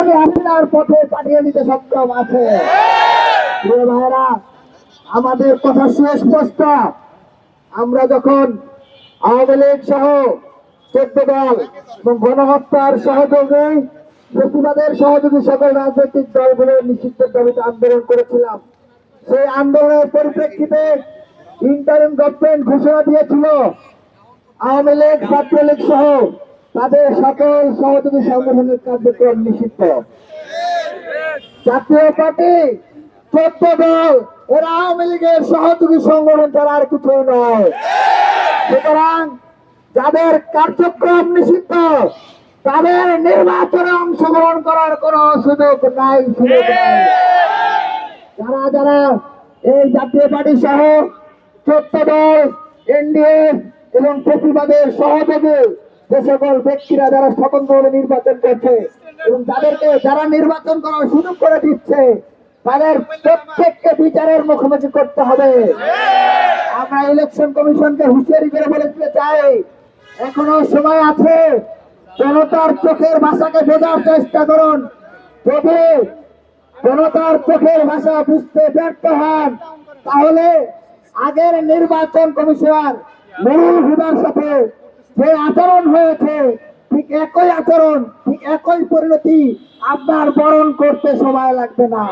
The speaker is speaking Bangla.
আগামী হাসিনার পথে পাঠিয়ে দিতে সক্ষম আছে। প্রিয় ভাইরা, আমাদের কথা সুস্পষ্ট। আমরা যখন আওয়ামী লীগ সহ 14 দল এবং গণহত্যার সহযোগী, প্রতিবাদের সহযোগী সকল রাজনৈতিক দলগুলোর নিষিদ্ধের দাবিতে আন্দোলন করেছিলাম, সেই আন্দোলনের পরিপ্রেক্ষিতে ইন্টারিম গভর্নমেন্ট ঘোষণা দিয়েছিল আওয়ামী লীগ, ছাত্রলীগ সহ তাদের সকল সহযোগী সংগঠনের কার্যক্রম নিষিদ্ধ। জাতীয় পার্টি 14 দল এরা আওয়ামী লীগের সহযোগী সংগঠন ছাড়া আর কিছুই নয়। সুতরাং যাদের কার্যক্রম নিষিদ্ধ, তাদের নির্বাচনে অংশগ্রহণ করার কোন সুযোগ নাই। যারা যারা এই জাতীয় পার্টি সহ 14 দল, এনডিএ এবং প্রতিবাদের সহযোগী যে সকল ব্যক্তিরা যারা স্বতন্ত্রভাবে নির্বাচন করছে এবং তাদেরকে যারা নির্বাচন করার সুযোগ করে দিচ্ছে, তাদের প্রত্যেককে বিচারের মুখোমুখি করতে হবে। আমরা ইলেকশন কমিশনকে হুঁশিয়ারি করে বলে দিতে চাই, এখনো সময় আছে। জনতার চোখের ভাষাকে বোঝার চেষ্টা করুন। যদি জনতার চোখের ভাষা বুঝতে ব্যর্থ হন, তাহলে আগের নির্বাচন কমিশনার নুরুল হুদার সাথে যে আচরণ হয়েছে, ঠিক একই আচরণ, ঠিক একই পরিণতি আপনার বরণ করতে সময় লাগবে না।